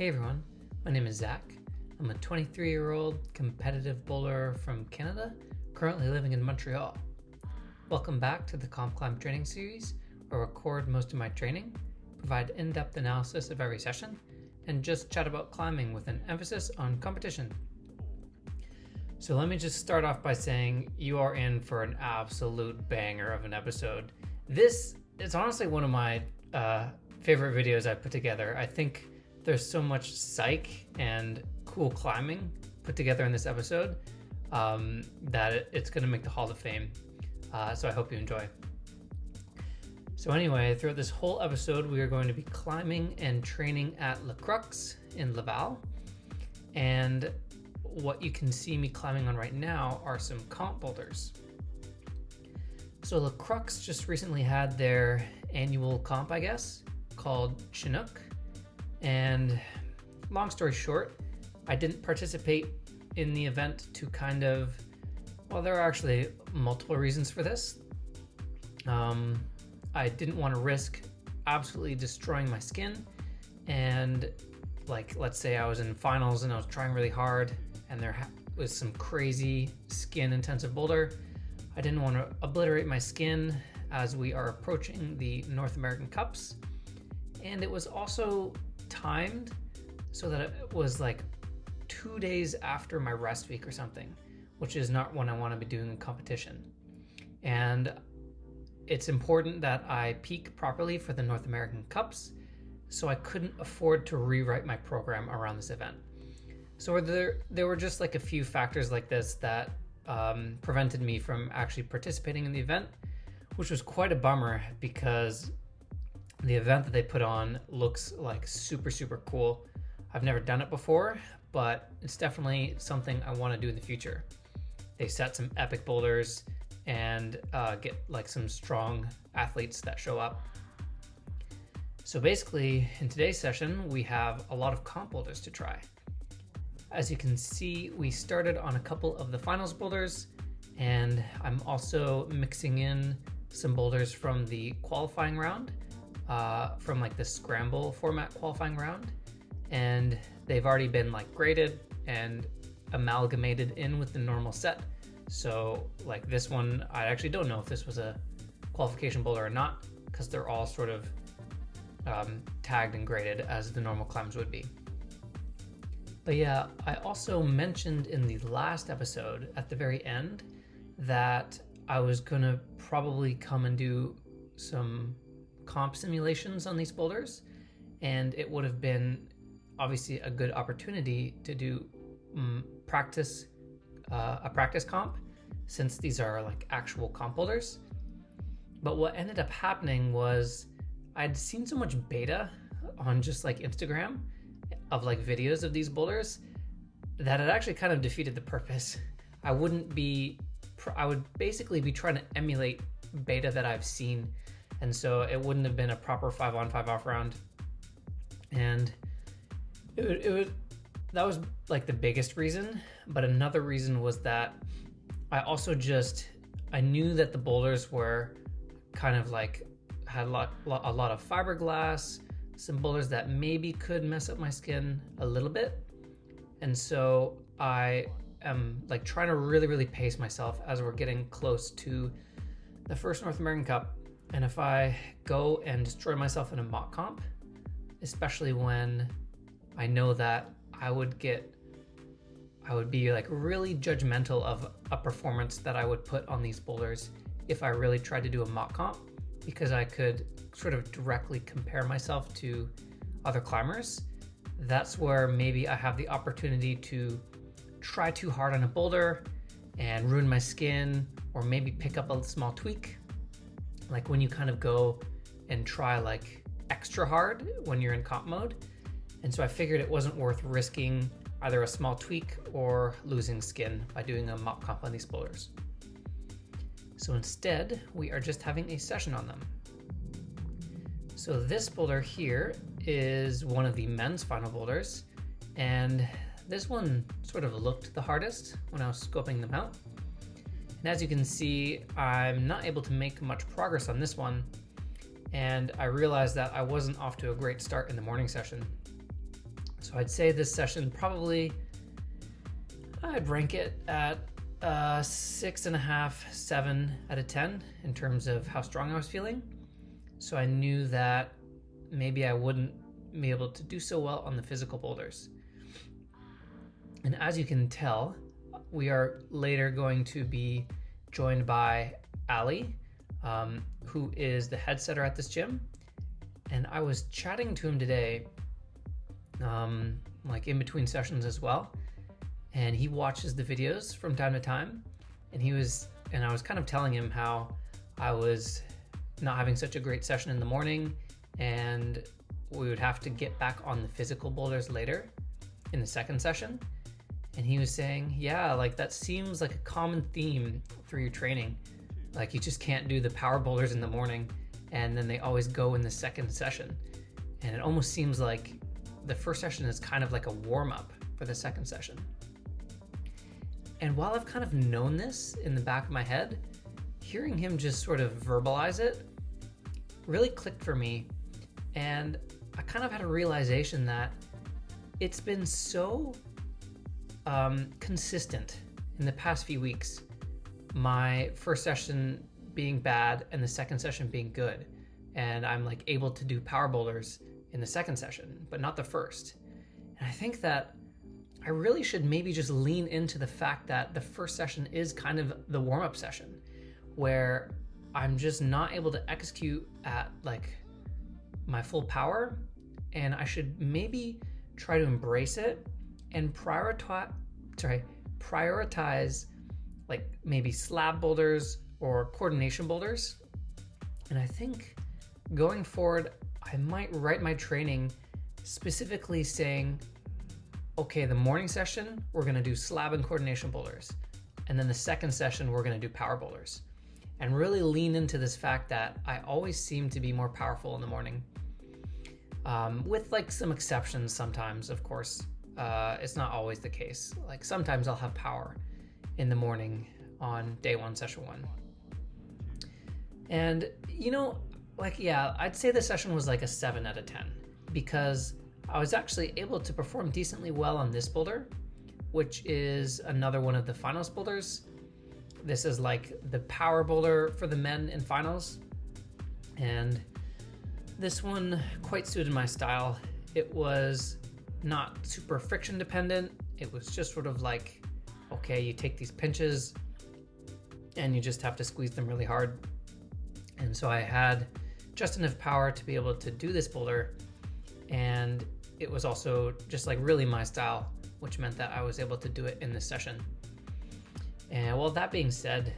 Hey everyone, my name is Zach. I'm a 23-year-old competitive bowler from Canada, currently living in Montreal. Welcome back to the COMPCLIMB training series, where I record most of my training, provide in-depth analysis of every session, and just chat about climbing with an emphasis on competition. So let me just start off by saying you are in for an absolute banger of an episode. This is honestly one of my favorite videos I've put together. I think there's so much psych and cool climbing put together in this episode that it's going to make the Hall of Fame. So I hope you enjoy. So anyway, throughout this whole episode, we are going to be climbing and training at Crux in Laval. And what you can see me climbing on right now are some comp boulders. So Crux just recently had their annual comp, I guess, called Chinook. And long story short, I didn't participate in the event to there are actually multiple reasons for this. I didn't want to risk absolutely destroying my skin. And let's say I was in finals and I was trying really hard and there was some crazy skin intensive boulder. I didn't want to obliterate my skin as we are approaching the North American Cups. And it was also timed so that it was 2 days after my rest week or something, which is not when I want to be doing a competition. And it's important that I peak properly for the North American Cups, so I couldn't afford to rewrite my program around this event. So there were just a few factors like this that prevented me from actually participating in the event, which was quite a bummer because the event that they put on looks super, super cool. I've never done it before, but it's definitely something I want to do in the future. They set some epic boulders and get some strong athletes that show up. So basically, in today's session, we have a lot of comp boulders to try. As you can see, we started on a couple of the finals boulders, and I'm also mixing in some boulders from the qualifying round, from the scramble format qualifying round, and they've already been graded and amalgamated in with the normal set. So this one, I actually don't know if this was a qualification boulder or not, because they're all sort of tagged and graded as the normal climbs would be. But yeah, I also mentioned in the last episode at the very end that I was gonna probably come and do some comp simulations on these boulders, and it would have been obviously a good opportunity to do a practice comp, since these are actual comp boulders. But what ended up happening was I'd seen so much beta on just Instagram of videos of these boulders that it actually kind of defeated the purpose. I would basically be trying to emulate beta that I've seen, and so it wouldn't have been a proper 5-on 5-off round. And that was the biggest reason. But another reason was that I knew that the boulders were kind of had a lot of fiberglass, some boulders that maybe could mess up my skin a little bit. And so I am trying to really, really pace myself as we're getting close to the first North American Cup. And if I go and destroy myself in a mock comp, especially when I know that I would be really judgmental of a performance that I would put on these boulders if I really tried to do a mock comp, because I could sort of directly compare myself to other climbers. That's where maybe I have the opportunity to try too hard on a boulder and ruin my skin, or maybe pick up a small tweak, when you kind of go and try extra hard when you're in comp mode. And so I figured it wasn't worth risking either a small tweak or losing skin by doing a mock comp on these boulders. So instead, we are just having a session on them. So this boulder here is one of the men's final boulders, and this one sort of looked the hardest when I was scoping them out. And as you can see, I'm not able to make much progress on this one, and I realized that I wasn't off to a great start in the morning session. So I'd say this session probably, I'd rank it at 6.5, 7 out of 10 in terms of how strong I was feeling. So I knew that maybe I wouldn't be able to do so well on the physical boulders. And as you can tell, we are later going to be joined by Ali, who is the head setter at this gym. And I was chatting to him today, like in between sessions as well. And he watches the videos from time to time. And I was kind of telling him how I was not having such a great session in the morning, and we would have to get back on the physical boulders later in the second session. And he was saying, yeah, like that seems like a common theme through your training. Like you just can't do the power boulders in the morning, and then they always go in the second session. And it almost seems like the first session is kind of like a warm-up for the second session. And while I've kind of known this in the back of my head, hearing him just sort of verbalize it really clicked for me. And I kind of had a realization that it's been so consistent in the past few weeks, my first session being bad and the second session being good. And I'm like able to do power boulders in the second session, but not the first. And I think that I really should maybe just lean into the fact that the first session is kind of the warm-up session where I'm just not able to execute at like my full power, and I should maybe try to embrace it and prioritize like maybe slab boulders or coordination boulders. And I think going forward, I might write my training specifically saying, okay, the morning session, we're gonna do slab and coordination boulders. And then the second session, we're gonna do power boulders. And really lean into this fact that I always seem to be more powerful in the morning. With like some exceptions sometimes, of course. It's not always the case. Like sometimes I'll have power in the morning on day one, session one. And you know, like, yeah, I'd say the session was like a 7 out of 10 because I was actually able to perform decently well on this boulder, which is another one of the finals boulders. This is like the power boulder for the men in finals. And this one quite suited my style. It was not super friction dependent. It was just sort of like, okay, you take these pinches and you just have to squeeze them really hard. And so I had just enough power to be able to do this boulder. And it was also just like really my style, which meant that I was able to do it in this session. And well, that being said,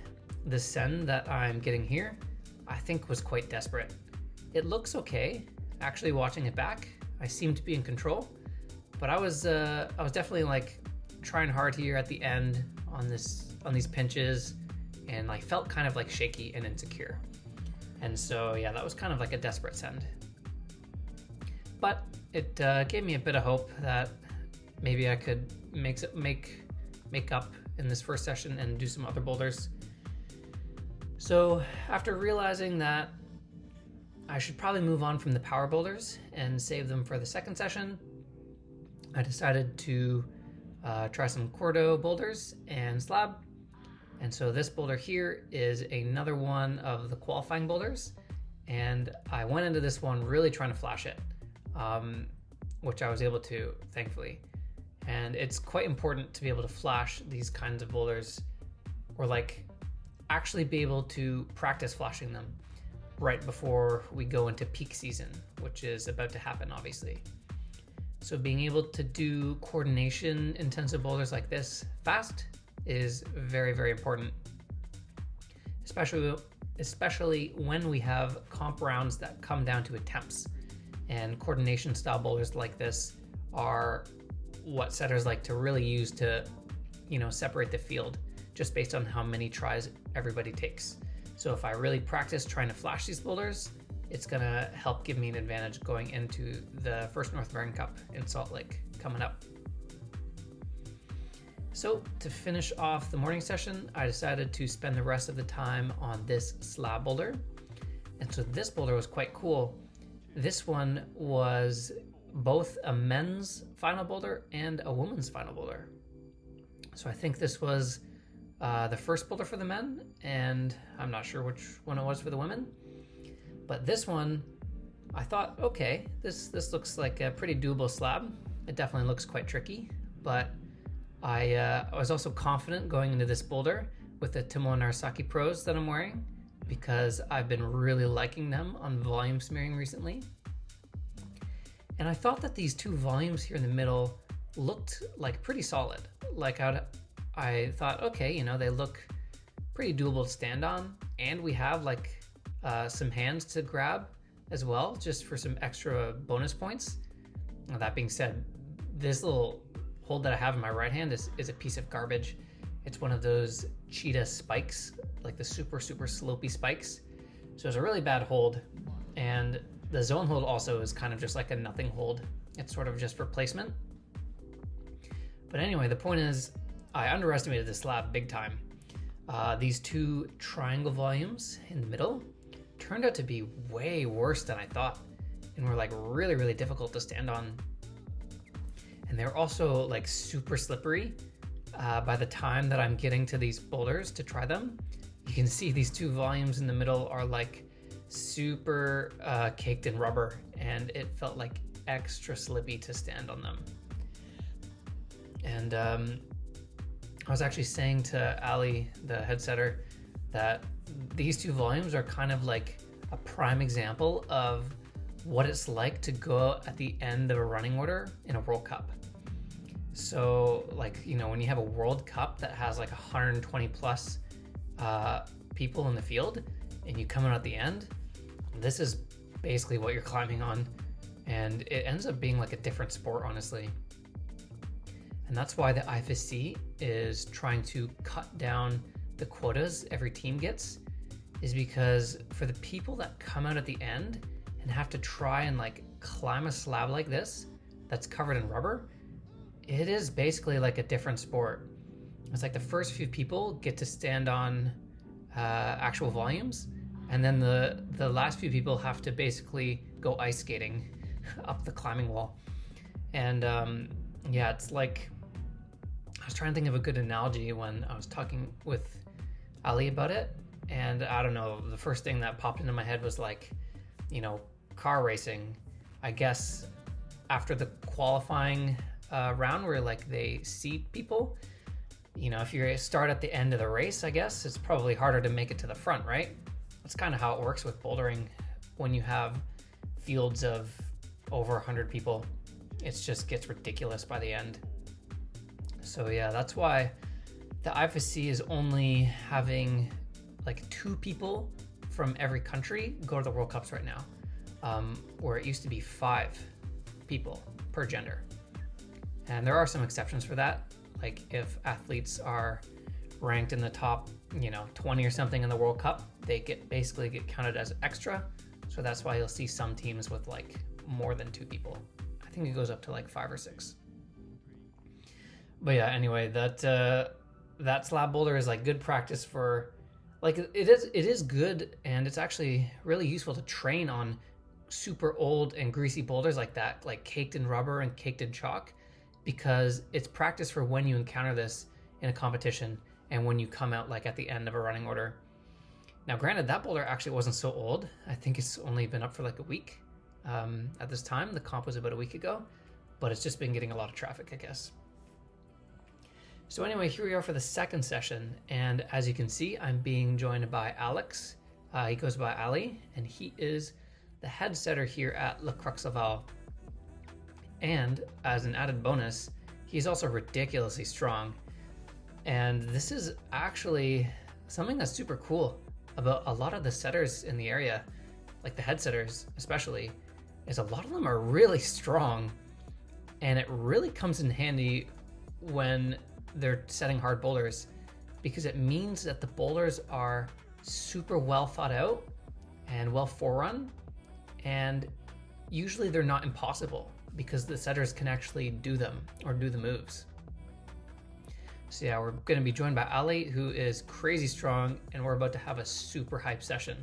the send that I'm getting here, I think was quite desperate. It looks okay. Actually watching it back, I seem to be in control, but I was definitely like trying hard here at the end on these pinches, and like felt kind of like shaky and insecure. And so yeah, that was kind of like a desperate send. But it gave me a bit of hope that maybe I could make up in this first session and do some other boulders. So after realizing that I should probably move on from the power boulders and save them for the second session, I decided to try some cordo boulders and slab. And so this boulder here is another one of the qualifying boulders, and I went into this one really trying to flash it, which I was able to, thankfully. And it's quite important to be able to flash these kinds of boulders, or like actually be able to practice flashing them right before we go into peak season, which is about to happen, obviously. So being able to do coordination intensive boulders like this fast is very, very important, especially when we have comp rounds that come down to attempts. And coordination style boulders like this are what setters like to really use to, you know, separate the field just based on how many tries everybody takes. So if I really practice trying to flash these boulders, it's gonna help give me an advantage going into the first North American Cup in Salt Lake coming up. So to finish off the morning session, I decided to spend the rest of the time on this slab boulder. And so this boulder was quite cool. This one was both a men's final boulder and a woman's final boulder. So I think this was the first boulder for the men, and I'm not sure which one it was for the women. But this one, I thought, okay, this looks like a pretty doable slab. It definitely looks quite tricky, but I was also confident going into this boulder with the Tomoe Narasaki Pros that I'm wearing, because I've been really liking them on volume smearing recently. And I thought that these two volumes here in the middle looked like pretty solid. Like I thought, okay, you know, they look pretty doable to stand on, and we have like some hands to grab as well, just for some extra bonus points. Now, that being said, this little hold that I have in my right hand is a piece of garbage. It's one of those cheetah spikes, like the super slopey spikes. So it's a really bad hold, and the zone hold also is kind of just like a nothing hold. It's sort of just for placement. But anyway, the point is, I underestimated this slab big time. These two triangle volumes in the middle turned out to be way worse than I thought, and were like really difficult to stand on. And they're also like super slippery. By the time that I'm getting to these boulders to try them, you can see these two volumes in the middle are like super caked in rubber, and it felt like extra slippy to stand on them. And I was actually saying to Ali, the head setter, that these two volumes are kind of like a prime example of what it's like to go at the end of a running order in a World Cup. So like, you know, when you have a World Cup that has like 120 plus people in the field, and you come out at the end, this is basically what you're climbing on, and it ends up being like a different sport, honestly. And that's why the IFSC is trying to cut down the quotas every team gets, is because for the people that come out at the end and have to try and like climb a slab like this that's covered in rubber, it is basically like a different sport. It's like the first few people get to stand on actual volumes, and then the last few people have to basically go ice skating up the climbing wall. And yeah, it's like, I was trying to think of a good analogy when I was talking with Ali about it, and I don't know, the first thing that popped into my head was like, you know, car racing. I guess after the qualifying round where like they seat people, you know, if you start at the end of the race, I guess it's probably harder to make it to the front, right? That's kind of how it works with bouldering when you have fields of over 100 people. It just gets ridiculous by the end. So yeah, that's why the IFSC is only having like 2 people from every country go to the World Cups right now, where it used to be 5 people per gender. And there are some exceptions for that. Like if athletes are ranked in the top, you know, 20 or something in the World Cup, they basically get counted as extra. So that's why you'll see some teams with like more than 2 people. I think it goes up to like 5 or 6. But yeah, anyway, that slab boulder is like good practice for, like, it is good, and it's actually really useful to train on super old and greasy boulders like that, like caked in rubber and caked in chalk, because it's practice for when you encounter this in a competition and when you come out like at the end of a running order. Now, granted, that boulder actually wasn't so old. I think it's only been up for like a week at this time. The comp was about a week ago, but it's just been getting a lot of traffic, I guess. So anyway, here we are for the second session, and as you can see, I'm being joined by Alex. He goes by Ali, and he is the head setter here at Le Crux Laval. And as an added bonus, he's also ridiculously strong. And this is actually something that's super cool about a lot of the setters in the area, like the head setters especially, is a lot of them are really strong, and it really comes in handy when they're setting hard boulders, because it means that the boulders are super well thought out and well forerun, and usually they're not impossible because the setters can actually do them or do the moves. So yeah, we're going to be joined by Ali, who is crazy strong, and we're about to have a super hype session.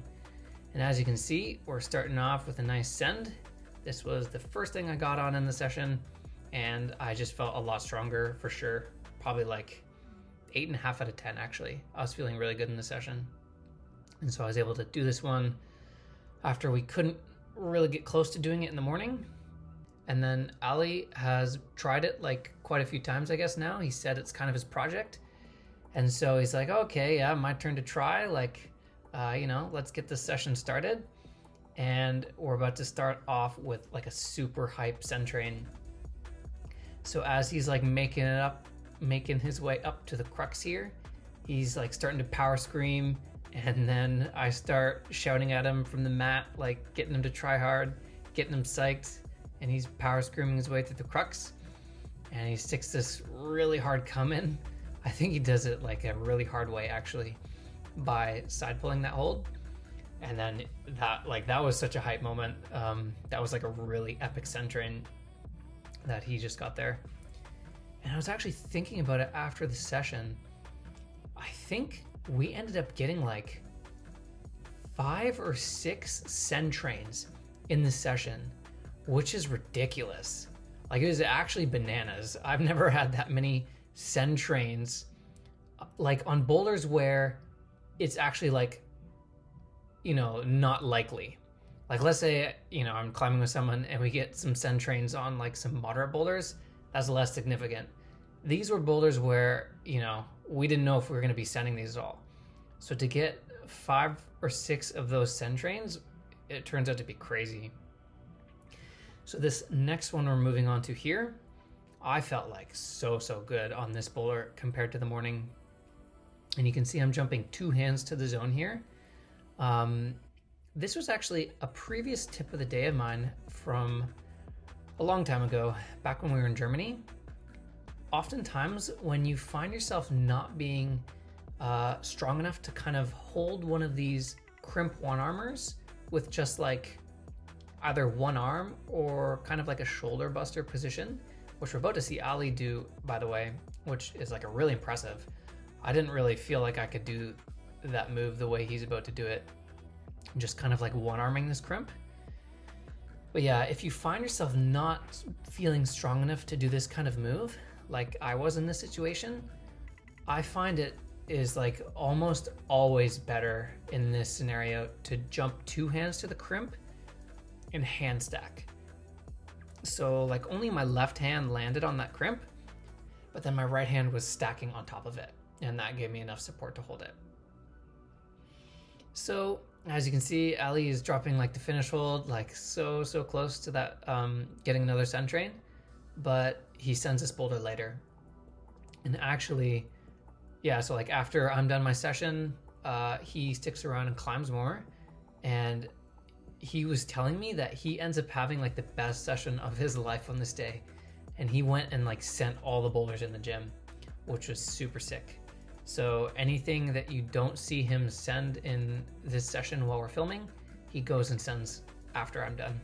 And as you can see, we're starting off with a nice send. This was the first thing I got on in the session, and I just felt a lot stronger for sure. Probably like 8.5 out of 10 actually. I was feeling really good in the session. And so I was able to do this one after we couldn't really get close to doing it in the morning. And then Ali has tried it like quite a few times, I guess now. He said it's kind of his project. And so he's like, okay, yeah, my turn to try. Like, let's get this session started. And we're about to start off with like a super hype send train. So as he's like making his way up to the crux here, he's like starting to power scream. And then I start shouting at him from the mat, like getting him to try hard, getting him psyched. And he's power screaming his way through the crux. And he sticks this really hard come in. I think he does it like a really hard way actually, by side pulling that hold. And then that was such a hype moment. That was like a really epic send train that he just got there. And I was actually thinking about it after the session. I think we ended up getting like 5 or 6 send trains in the session, which is ridiculous. Like, it was actually bananas. I've never had that many send trains like on boulders where it's actually like, not likely. Like, let's say, I'm climbing with someone and we get some send trains on like some moderate boulders. That's less significant. These were boulders where, we didn't know if we were going to be sending these at all. So to get 5 or 6 of those send trains, it turns out to be crazy. So this next one we're moving on to here, I felt like so good on this boulder compared to the morning. And you can see I'm jumping 2 hands to the zone here. This was actually a previous tip of the day of mine from a long time ago, back when we were in Germany. Oftentimes when you find yourself not being strong enough to kind of hold one of these crimp one-armers with just like either one arm or kind of like a shoulder buster position, which we're about to see Ali do, by the way, which is like a really impressive. I didn't really feel like I could do that move the way he's about to do it, just kind of like one-arming this crimp. But yeah, if you find yourself not feeling strong enough to do this kind of move, like I was in this situation, I find it is like almost always better in this scenario to jump 2 hands to the crimp and hand stack. So like only my left hand landed on that crimp, but then my right hand was stacking on top of it, and that gave me enough support to hold it. So as you can see, Ali is dropping like the finish hold, like so close to that getting another send train, but he sends this boulder later. And actually, yeah, so like after I'm done my session, he sticks around and climbs more, and he was telling me that he ends up having like the best session of his life on this day. And he went and like sent all the boulders in the gym, which was super sick. So anything that you don't see him send in this session while we're filming, he goes and sends after I'm done.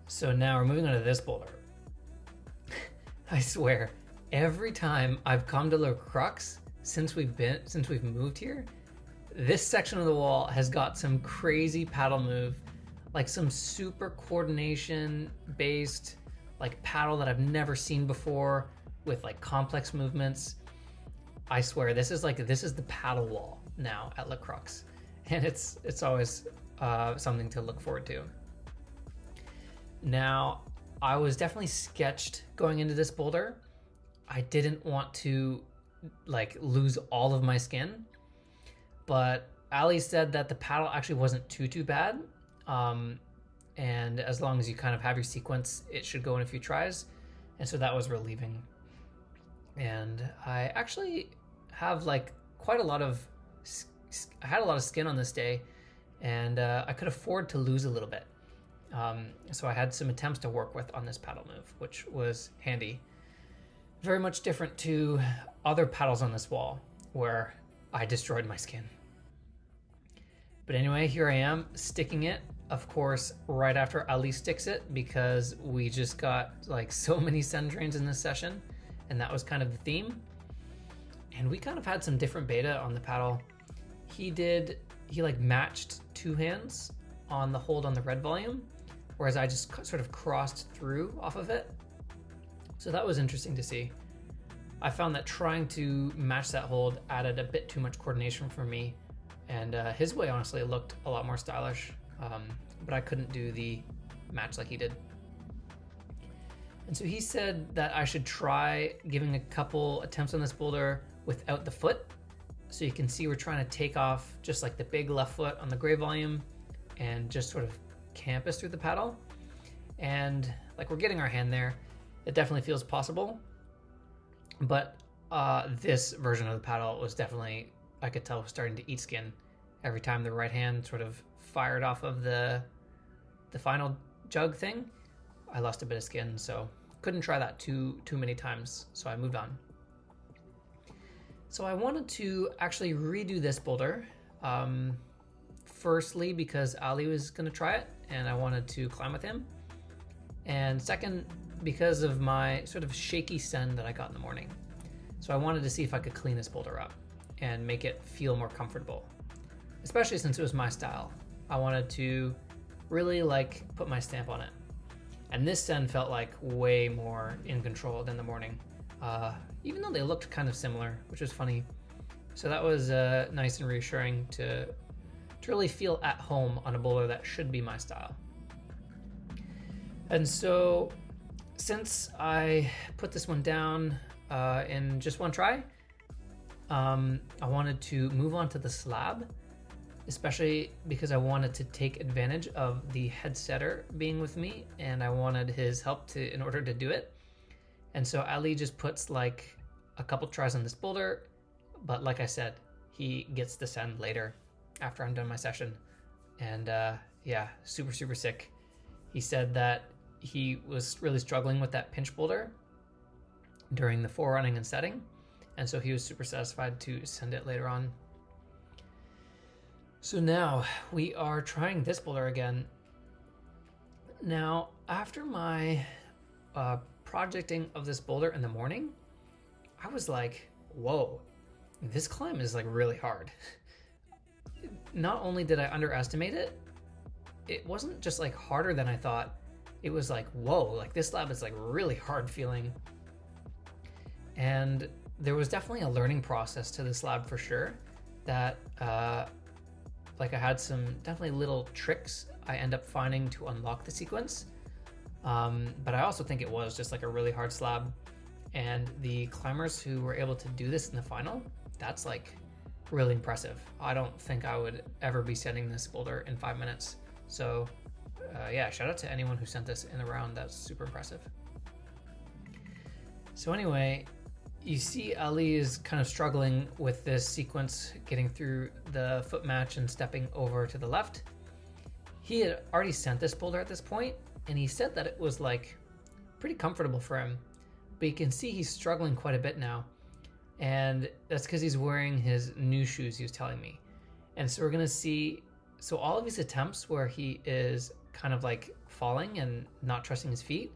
So now we're moving on to this boulder. I swear, every time I've come to the Crux since we've moved here, this section of the wall has got some crazy paddle move, like some super coordination based like paddle that I've never seen before with like complex movements. I swear, this is the paddle wall now at Le Crux, and it's always something to look forward to. Now, I was definitely sketched going into this boulder. I didn't want to like lose all of my skin, but Ali said that the paddle actually wasn't too bad. And as long as you kind of have your sequence, it should go in a few tries. And so that was relieving. And I actually have like quite a lot of, I had a lot of skin on this day, and I could afford to lose a little bit. So I had some attempts to work with on this paddle move, which was handy. Very much different to other paddles on this wall where I destroyed my skin. But anyway, here I am sticking it, of course, right after Ali sticks it, because we just got like so many send trains in this session, and that was kind of the theme. And we kind of had some different beta on the paddle. He like matched 2 hands on the hold on the red volume, whereas I just sort of crossed through off of it. So that was interesting to see. I found that trying to match that hold added a bit too much coordination for me, and his way honestly looked a lot more stylish, but I couldn't do the match like he did. And so he said that I should try giving a couple attempts on this boulder without the foot. So you can see we're trying to take off just like the big left foot on the gray volume and just sort of campus through the paddle. And like we're getting our hand there. It definitely feels possible. But this version of the paddle was definitely, I could tell, was starting to eat skin. Every time the right hand sort of fired off of the final jug thing, I lost a bit of skin, so couldn't try that too many times, so I moved on. So I wanted to actually redo this boulder, firstly because Ali was going to try it, and I wanted to climb with him, and second, because of my sort of shaky send that I got in the morning. So I wanted to see if I could clean this boulder up and make it feel more comfortable, especially since it was my style. I wanted to really like put my stamp on it. And this send felt like way more in control than the morning, even though they looked kind of similar, which was funny. So that was nice and reassuring to really feel at home on a boulder that should be my style. And so since I put this one down in just one try, I wanted to move on to the slab, especially because I wanted to take advantage of the head setter being with me, and I wanted his help in order to do it. And so Ali just puts like a couple tries on this boulder, but like I said, he gets the send later after I'm done my session. And yeah, super sick. He said that he was really struggling with that pinch boulder during the forerunning and setting, and so he was super satisfied to send it later on. So now we are trying this boulder again. Now, after my projecting of this boulder in the morning, I was like, whoa, this climb is like really hard. Not only did I underestimate it, it wasn't just like harder than I thought. It was like, whoa, like this slab is like really hard feeling. And there was definitely a learning process to this slab for sure, that like I had some definitely little tricks I end up finding to unlock the sequence. But I also think it was just like a really hard slab, and the climbers who were able to do this in the final, that's like really impressive. I don't think I would ever be sending this boulder in 5 minutes. So yeah, shout out to anyone who sent this in the round. That's super impressive. So anyway, you see Ali is kind of struggling with this sequence, getting through the foot match and stepping over to the left. He had already sent this boulder at this point, and he said that it was like pretty comfortable for him, but you can see he's struggling quite a bit now, and that's because he's wearing his new shoes, he was telling me. And so we're gonna see, so all of his attempts where he is kind of like falling and not trusting his feet,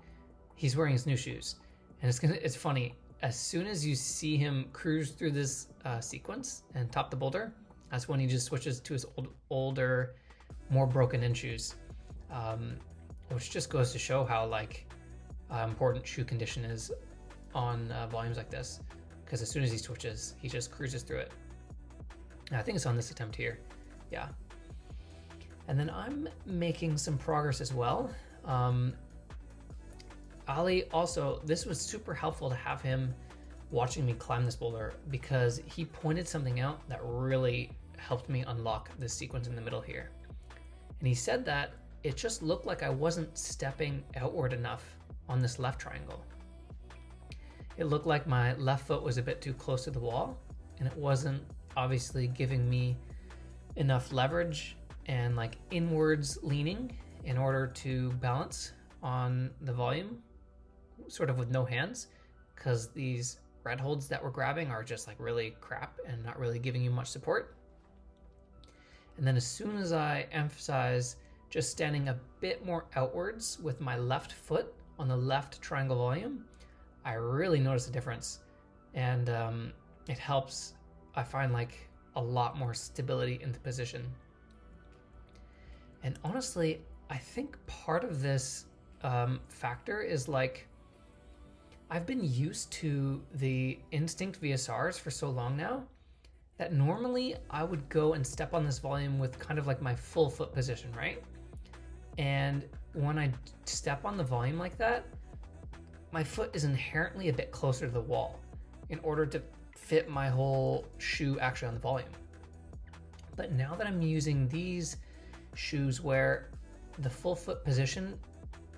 he's wearing his new shoes. And it's funny, as soon as you see him cruise through this sequence and top the boulder, that's when he just switches to his older, more broken in shoes, which just goes to show how like important shoe condition is on volumes like this, because as soon as he switches, he just cruises through it. And I think it's on this attempt here, yeah. And then I'm making some progress as well. Ali also, this was super helpful to have him watching me climb this boulder, because he pointed something out that really helped me unlock this sequence in the middle here. And he said that it just looked like I wasn't stepping outward enough on this left triangle. It looked like my left foot was a bit too close to the wall, and it wasn't obviously giving me enough leverage and like inwards leaning in order to balance on the volume, sort of with no hands, because these red holds that we're grabbing are just like really crap and not really giving you much support. And then as soon as I emphasize just standing a bit more outwards with my left foot on the left triangle volume, I really notice a difference. And it helps, I find, like a lot more stability in the position. And honestly, I think part of this factor is like, I've been used to the instinct VSRs for so long now that normally I would go and step on this volume with kind of like my full foot position, right? And when I step on the volume like that, my foot is inherently a bit closer to the wall in order to fit my whole shoe actually on the volume. But now that I'm using these shoes where the full foot position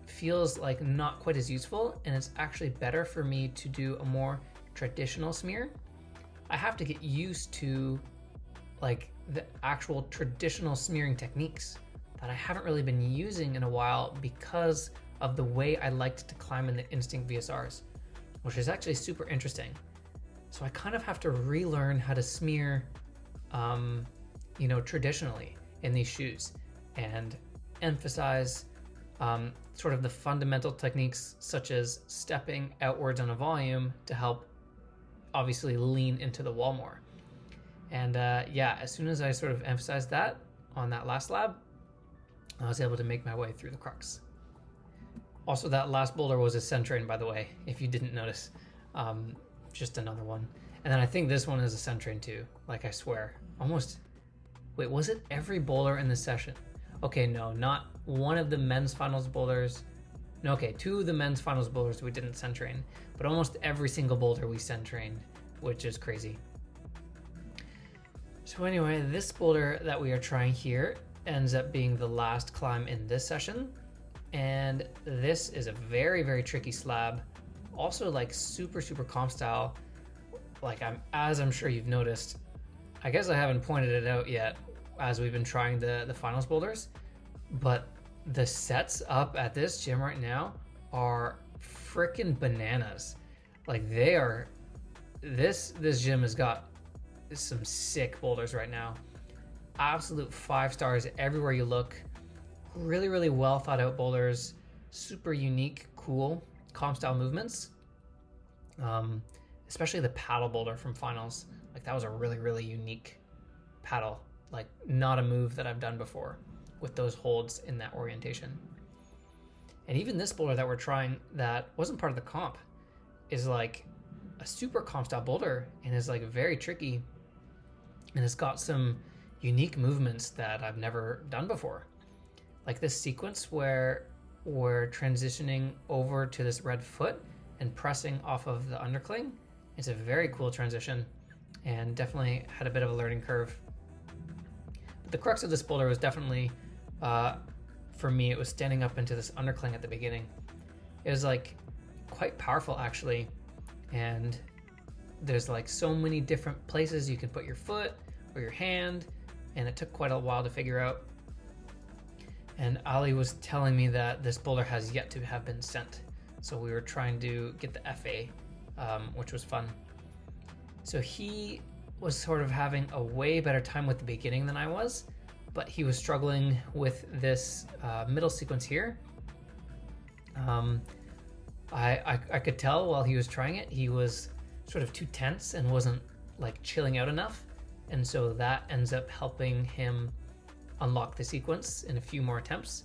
feels like not quite as useful, and it's actually better for me to do a more traditional smear, I have to get used to like the actual traditional smearing techniques that I haven't really been using in a while because of the way I liked to climb in the instinct VSRs, which is actually super interesting. So I kind of have to relearn how to smear, traditionally in these shoes and emphasize sort of the fundamental techniques such as stepping outwards on a volume to help obviously lean into the wall more. And as soon as I sort of emphasized that on that last slab, I was able to make my way through the Crux. Also, that last boulder was a centrain, by the way, if you didn't notice. Just another one. And then I think this one is a centrain too, like I swear. Almost, wait, was it every boulder in this session? Okay, no, not one of the men's finals boulders. No, okay, 2 of the men's finals boulders we didn't centrain, but almost every single boulder we centrained, which is crazy. So anyway, this boulder that we are trying here ends up being the last climb in this session. And this is a very, very tricky slab. Also like super, super comp style. Like as I'm sure you've noticed, I guess I haven't pointed it out yet as we've been trying the finals boulders, but the sets up at this gym right now are freaking bananas. Like they are, this gym has got some sick boulders right now. Absolute 5 stars everywhere you look. Really, really well thought out boulders. Super unique, cool comp style movements. Especially the paddle boulder from finals. Like that was a really, really unique paddle. Like not a move that I've done before with those holds in that orientation. And even this boulder that we're trying that wasn't part of the comp is like a super comp style boulder and is like very tricky, and it's got some unique movements that I've never done before. Like this sequence where we're transitioning over to this red foot and pressing off of the undercling. It's a very cool transition and definitely had a bit of a learning curve. But the crux of this boulder was definitely, for me, it was standing up into this undercling at the beginning. It was like quite powerful actually. And there's like so many different places you can put your foot or your hand, and it took quite a while to figure out. And Ali was telling me that this boulder has yet to have been sent. So we were trying to get the FA, which was fun. So he was sort of having a way better time with the beginning than I was, but he was struggling with this middle sequence here. I could tell while he was trying it, he was sort of too tense and wasn't like chilling out enough. And so that ends up helping him unlock the sequence in a few more attempts.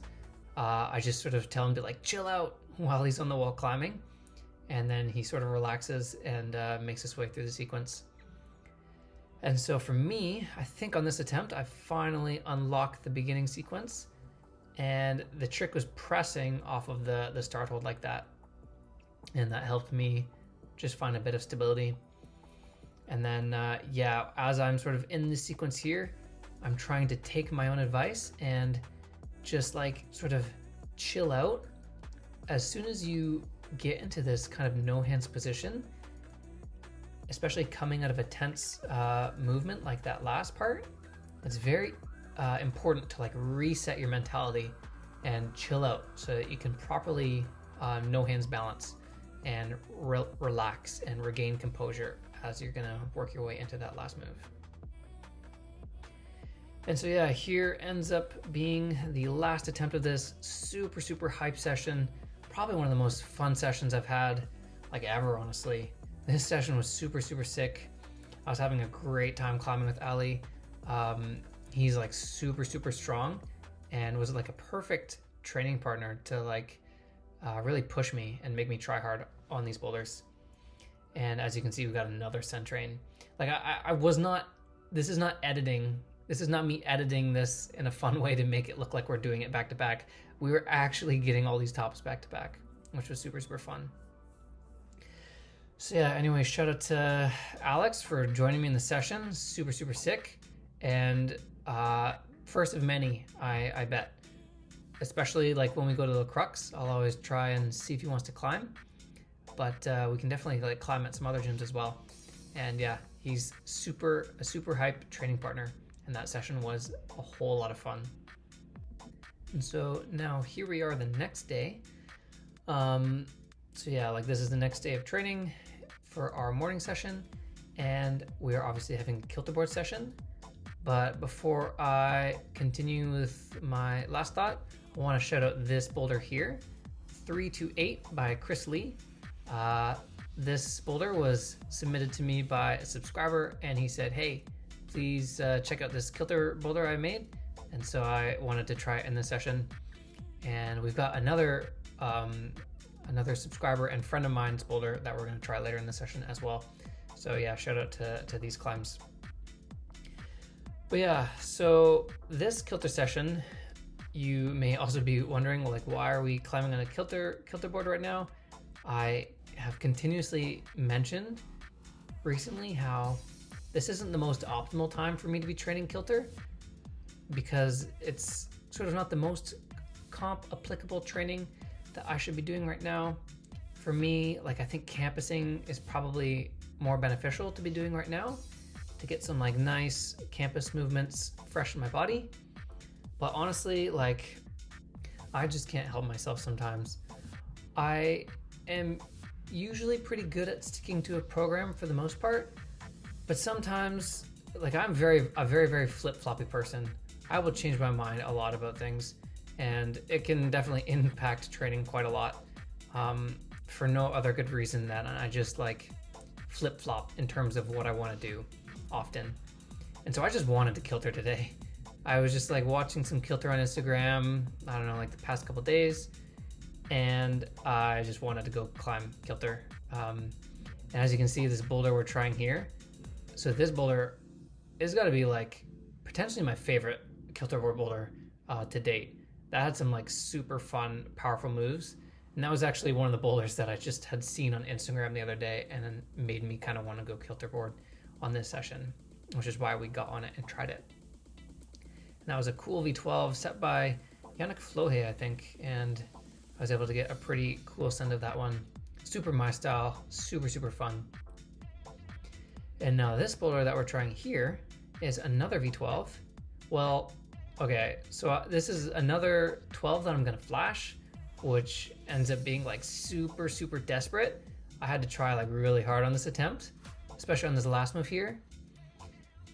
I just sort of tell him to like chill out while he's on the wall climbing, and then he sort of relaxes and makes his way through the sequence. And so for me, I think on this attempt, I finally unlocked the beginning sequence, and the trick was pressing off of the start hold like that. And that helped me just find a bit of stability. And then, as I'm sort of in the sequence here, I'm trying to take my own advice and just like sort of chill out. As soon as you get into this kind of no hands position, especially coming out of a tense movement like that last part, it's very important to like reset your mentality and chill out so that you can properly no hands balance and relax and regain composure as you're gonna work your way into that last move. And so yeah, here ends up being the last attempt of this super, super hype session. Probably one of the most fun sessions I've had like ever, honestly. This session was super, super sick. I was having a great time climbing with Ali. He's like super, super strong and was like a perfect training partner to like really push me and make me try hard on these boulders. And as you can see, we got another Centrain. Like I was not, this is not editing. This is not me editing this in a fun way to make it look like we're doing it back to back. We were actually getting all these tops back to back, which was super, super fun. So yeah, anyway, shout out to Alex for joining me in the session. Super, super sick. And first of many, I bet. Especially like when we go to the Crux, I'll always try and see if he wants to climb. But we can definitely like climb at some other gyms as well. And yeah, he's a super hype training partner. And that session was a whole lot of fun. And so now here we are the next day. So yeah, like this is the next day of training for our morning session. And we are obviously having a Kilter board session. But before I continue with my last thought, I want to shout out this boulder here, 328 by Chris Lee. This boulder was submitted to me by a subscriber, and he said, hey, please check out this Kilter boulder I made. And so I wanted to try it in this session. And we've got another subscriber and friend of mine's boulder that we're going to try later in the session as well. So yeah, shout out to these climbs. But yeah, so this Kilter session, you may also be wondering, like, why are we climbing on a Kilter board right now? I have continuously mentioned recently how this isn't the most optimal time for me to be training Kilter, because it's sort of not the most comp applicable training that I should be doing right now. For me, like, I think campusing is probably more beneficial to be doing right now to get some like nice campus movements fresh in my body. But honestly, like, I just can't help myself sometimes. I am usually pretty good at sticking to a program for the most part, but sometimes, like, I'm a very flip-floppy person. I will change my mind a lot about things, and it can definitely impact training quite a lot, for no other good reason than I just like flip-flop in terms of what I want to do often. And so I just wanted to Kilter today. I was just like watching some Kilter on Instagram, I don't know, like the past couple days, and I just wanted to go climb Kilter. And as you can see, this boulder we're trying here, so this boulder is got to be like potentially my favorite Kilter board boulder to date. That had some like super fun, powerful moves. And that was actually one of the boulders that I just had seen on Instagram the other day, and then made me kind of want to go Kilter board on this session, which is why we got on it and tried it. And that was a cool V12 set by Yannick Flohe, I think, and I was able to get a pretty cool send of that one. Super my style, super fun. And now this boulder that we're trying here is another V12. Well, okay, so this is another 12 that I'm gonna flash, which ends up being like super desperate. I had to try like really hard on this attempt, especially on this last move here.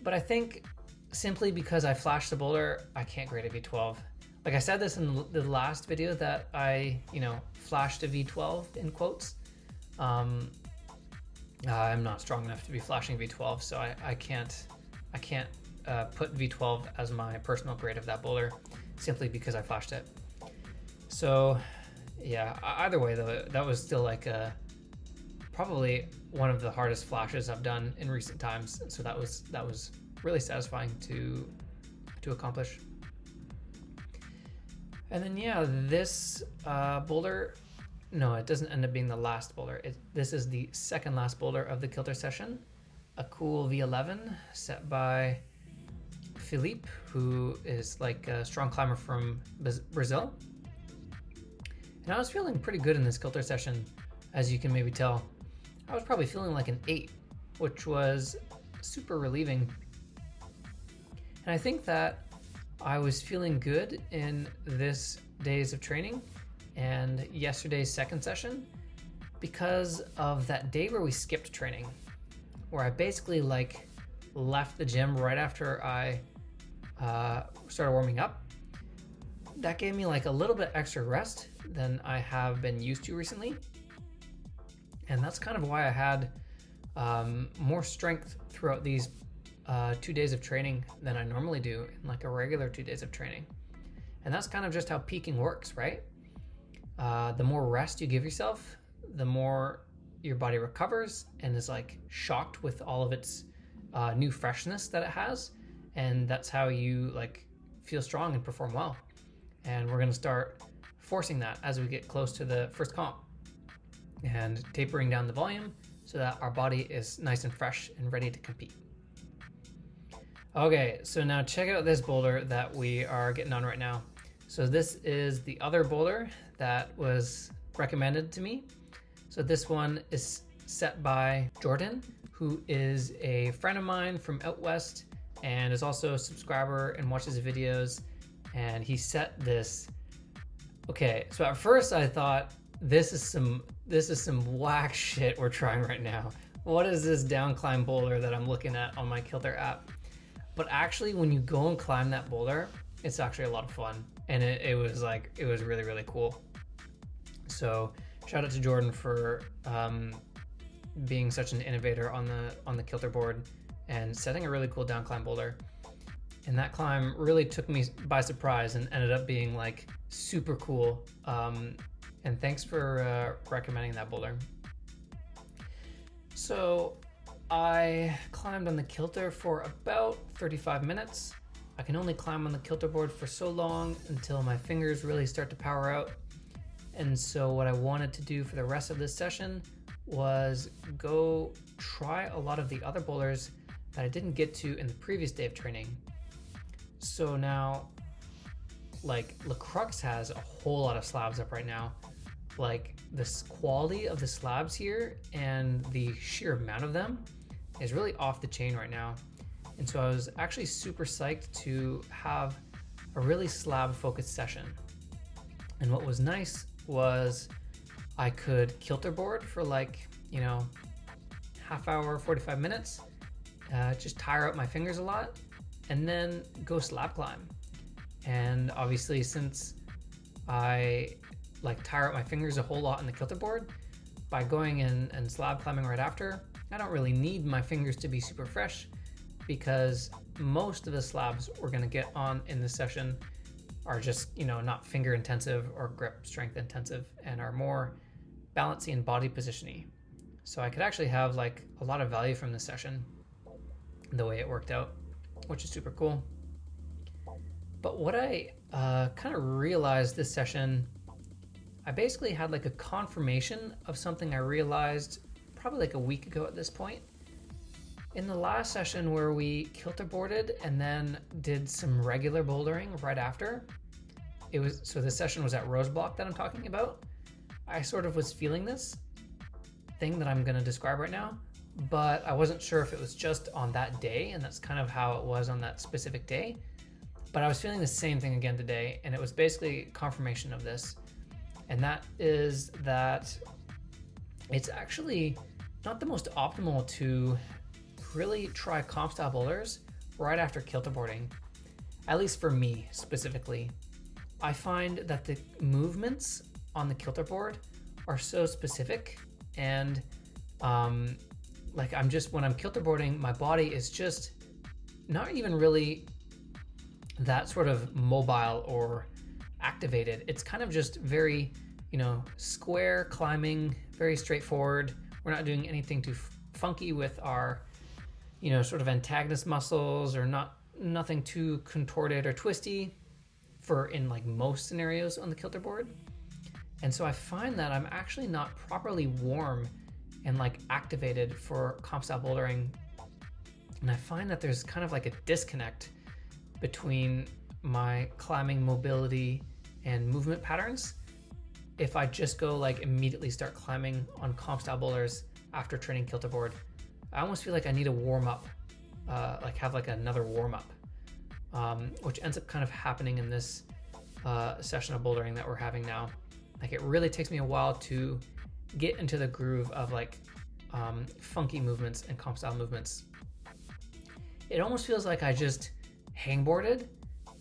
But I think simply because I flashed the boulder, I can't grade a V12. Like I said this in the last video that I, flashed a V12 in quotes. I'm not strong enough to be flashing V12, so I can't put V12 as my personal grade of that boulder simply because I flashed it. So yeah, either way though, that was still like probably one of the hardest flashes I've done in recent times. So that was really satisfying to accomplish. And then yeah, this boulder, no, it doesn't end up being the last boulder. This is the second last boulder of the Kilter session. A cool V11 set by Philippe, who is like a strong climber from Brazil. And I was feeling pretty good in this Kilter session, as you can maybe tell. I was probably feeling like an 8, which was super relieving. And I think that I was feeling good in this days of training and yesterday's second session because of that day where we skipped training, where I basically like left the gym right after I started warming up. That gave me like a little bit extra rest than I have been used to recently. And that's kind of why I had more strength throughout these 2 days of training than I normally do in like a regular 2 days of training. And that's kind of just how peaking works, right? The more rest you give yourself, the more your body recovers and is like shocked with all of its new freshness that it has. And that's how you like feel strong and perform well. And we're going to start forcing that as we get close to the first comp and tapering down the volume so that our body is nice and fresh and ready to compete. Okay, so now check out this boulder that we are getting on right now. So this is the other boulder that was recommended to me. So this one is set by Jordan, who is a friend of mine from out west and is also a subscriber and watches videos. And he set this. Okay, so at first I thought this is some whack shit we're trying right now. What is this down climb boulder that I'm looking at on my Kilter app? But actually, when you go and climb that boulder, it's actually a lot of fun, and it was really, really cool. So shout out to Jordan for being such an innovator on the Kilter board and setting a really cool down climb boulder. And that climb really took me by surprise and ended up being like super cool. And thanks for recommending that boulder. So I climbed on the Kilter for about 35 minutes. I can only climb on the Kilter board for so long until my fingers really start to power out. And so what I wanted to do for the rest of this session was go try a lot of the other boulders that I didn't get to in the previous day of training. So now, like, Crux has a whole lot of slabs up right now. Like, this quality of the slabs here and the sheer amount of them is really off the chain right now. And so I was actually super psyched to have a really slab focused session. And what was nice was I could Kilter board for like, you know, half hour, 45 minutes, just tire out my fingers a lot, and then go slab climb. And obviously, since I like tire out my fingers a whole lot on the Kilter board, by going in and slab climbing right after, I don't really need my fingers to be super fresh, because most of the slabs we're gonna get on in this session are just, you know, not finger intensive or grip strength intensive and are more balancey and body positiony. So I could actually have like a lot of value from this session, the way it worked out, which is super cool. But what I kind of realized this session, I basically had like a confirmation of something I realized probably like a week ago at this point. In the last session where we Kilter boarded and then did some regular bouldering right after, so the session was at Roseblock that I'm talking about. I sort of was feeling this thing that I'm gonna describe right now, but I wasn't sure if it was just on that day, and that's kind of how it was on that specific day. But I was feeling the same thing again today, and it was basically confirmation of this. And that is that it's actually not the most optimal to really try comp style boulders right after Kilter boarding. At least for me specifically. I find that the movements on the Kilter board are so specific, and like when I'm Kilter boarding, my body is just not even really that sort of mobile or activated. It's kind of just very, you know, square climbing, very straightforward. We're not doing anything too funky with our, you know, sort of antagonist muscles, or nothing too contorted or twisty in like most scenarios on the Kilter board. And so I find that I'm actually not properly warm and like activated for comp style bouldering. And I find that there's kind of like a disconnect between my climbing mobility and movement patterns if I just go like immediately start climbing on comp style boulders after training Kilter board. I almost feel like I need to warm up, like have like another warm up, which ends up kind of happening in this session of bouldering that we're having now. Like, it really takes me a while to get into the groove of like funky movements and comp style movements. It almost feels like I just hangboarded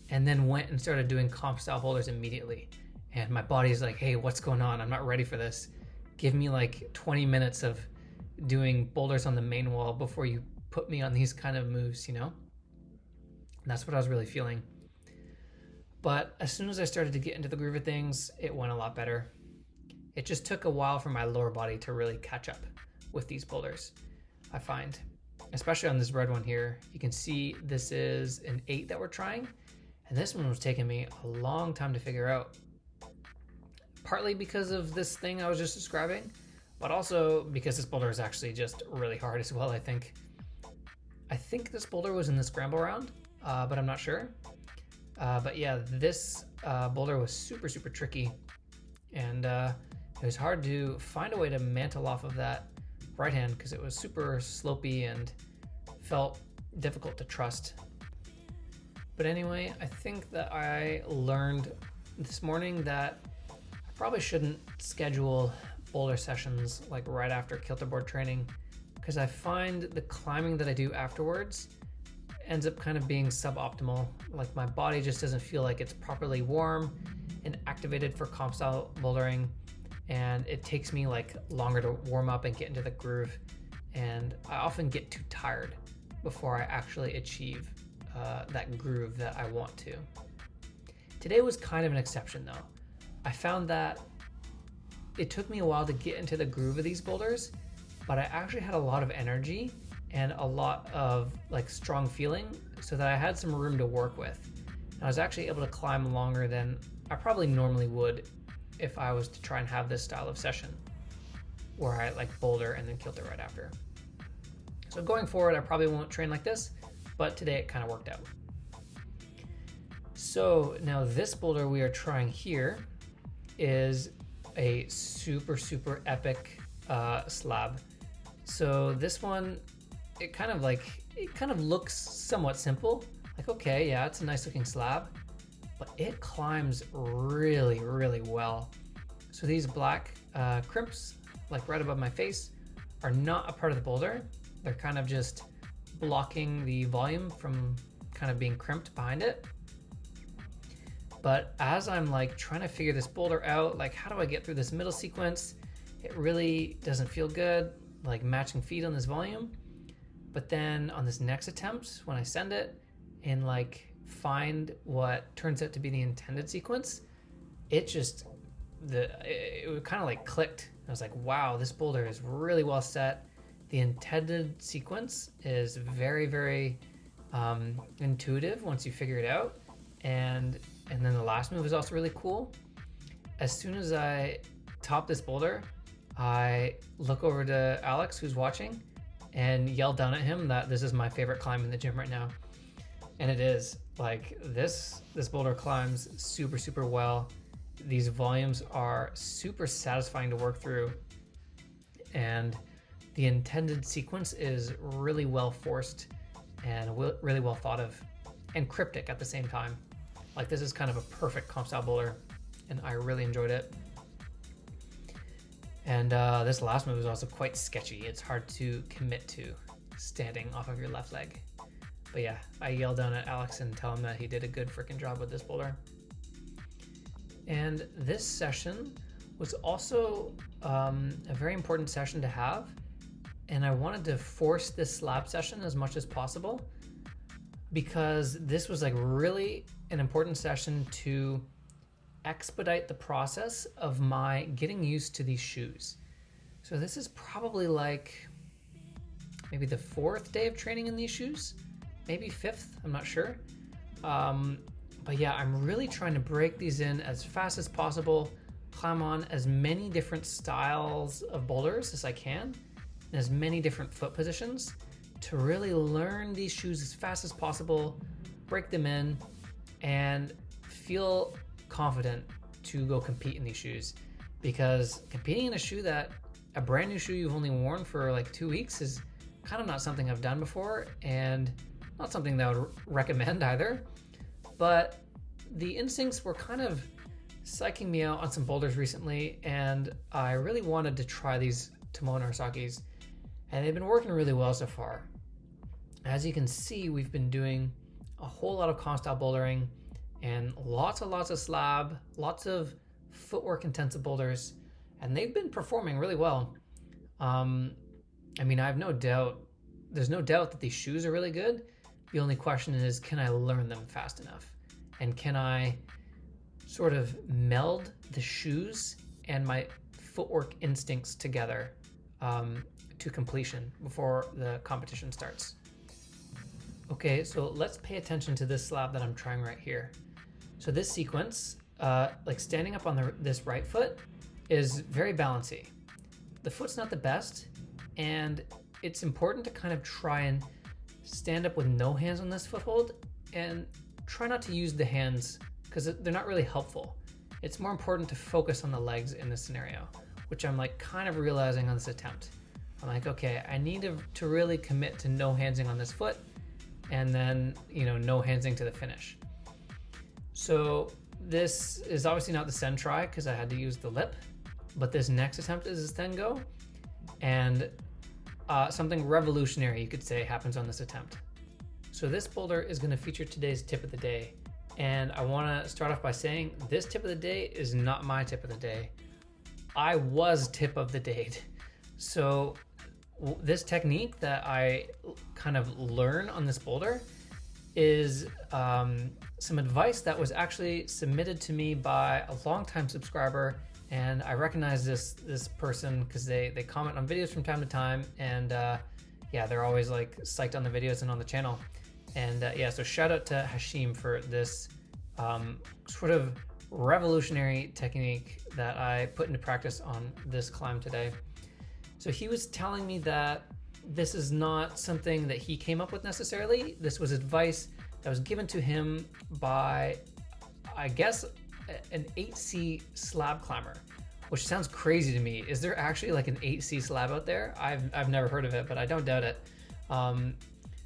and then went and started doing comp style boulders immediately. And my body's like, hey, what's going on? I'm not ready for this. Give me like 20 minutes of doing boulders on the main wall before you put me on these kind of moves, you know? And that's what I was really feeling. But as soon as I started to get into the groove of things, it went a lot better. It just took a while for my lower body to really catch up with these boulders, I find. Especially on this red one here, you can see this is an 8 that we're trying, and this one was taking me a long time to figure out. Partly because of this thing I was just describing, but also because this boulder is actually just really hard as well, I think. I think this boulder was in the scramble round, but I'm not sure. But yeah, this boulder was super, super tricky, and it was hard to find a way to mantle off of that right hand because it was super slopey and felt difficult to trust. But anyway, I think that I learned this morning that I probably shouldn't schedule boulder sessions like right after Kilter board training, because I find the climbing that I do afterwards ends up kind of being suboptimal. Like my body just doesn't feel like it's properly warm and activated for comp style bouldering, and it takes me like longer to warm up and get into the groove, and I often get too tired before I actually achieve that groove that I want to. Today was kind of an exception though. I found that it took me a while to get into the groove of these boulders, but I actually had a lot of energy and a lot of like strong feeling, so that I had some room to work with. And I was actually able to climb longer than I probably normally would if I was to try and have this style of session where I like boulder and then Kilter right after. So going forward, I probably won't train like this, but today it kind of worked out. So now this boulder we are trying here is a super, super epic slab. So this one, it kind of looks somewhat simple. Like, okay, yeah, it's a nice looking slab, but it climbs really, really well. So these black crimps, like right above my face, are not a part of the boulder. They're kind of just blocking the volume from kind of being crimped behind it. But as I'm like trying to figure this boulder out, like how do I get through this middle sequence? It really doesn't feel good, like matching feet on this volume. But then on this next attempt, when I send it and like find what turns out to be the intended sequence, it kind of like clicked. I was like, wow, this boulder is really well set. The intended sequence is very, very intuitive once you figure it out. And then the last move is also really cool. As soon as I top this boulder, I look over to Alex, who's watching, and yell down at him that this is my favorite climb in the gym right now. And it is. Like this boulder climbs super, super well. These volumes are super satisfying to work through. And the intended sequence is really well forced and really well thought of, and cryptic at the same time. Like this is kind of a perfect comp style boulder, and I really enjoyed it. And this last move is also quite sketchy. It's hard to commit to standing off of your left leg. But yeah, I yell down at Alex and tell him that he did a good freaking job with this boulder. And this session was also a very important session to have. And I wanted to force this slab session as much as possible, because this was like really an important session to expedite the process of my getting used to these shoes. So this is probably like maybe the 4th day of training in these shoes, maybe 5th, I'm not sure. But yeah, I'm really trying to break these in as fast as possible, climb on as many different styles of boulders as I can, and as many different foot positions to really learn these shoes as fast as possible, break them in, and feel confident to go compete in these shoes. Because competing in a brand new shoe you've only worn for like 2 weeks is kind of not something I've done before, and not something that I would recommend either. But the instincts were kind of psyching me out on some boulders recently, and I really wanted to try these Tomoe Narasakis, and they've been working really well so far. As you can see, we've been doing a whole lot of comp style bouldering and lots of slab, lots of footwork intensive boulders, and they've been performing really well. I mean, there's no doubt that these shoes are really good. The only question is, can I learn them fast enough? and can I sort of meld the shoes and my footwork instincts together to completion before the competition starts. Okay, so let's pay attention to this slab that I'm trying right here. So this sequence, like standing up on this right foot, is very balancy. The foot's not the best, and it's important to kind of try and stand up with no hands on this foothold and try not to use the hands because they're not really helpful. It's more important to focus on the legs in this scenario, which I'm like kind of realizing on this attempt. I'm like, okay, I need to really commit to no handsing on this foot, and then, you know, no handsing to the finish. So this is obviously not the sen try because I had to use the lip, but this next attempt is a sen go, and something revolutionary, you could say, happens on this attempt. So this boulder is going to feature today's tip of the day, and I want to start off by saying this tip of the day is not my tip of the day. I was tip of the day. So this technique that I kind of learn on this boulder is some advice that was actually submitted to me by a longtime subscriber, and I recognize this person because they comment on videos from time to time, and yeah, they're always like psyched on the videos and on the channel. And yeah, so shout out to Hashim for this sort of revolutionary technique that I put into practice on this climb today. So he was telling me that this is not something that he came up with necessarily. This was advice that was given to him by, I guess, an 8C slab climber, which sounds crazy to me. Is there actually like an 8C slab out there? I've never heard of it, but I don't doubt it.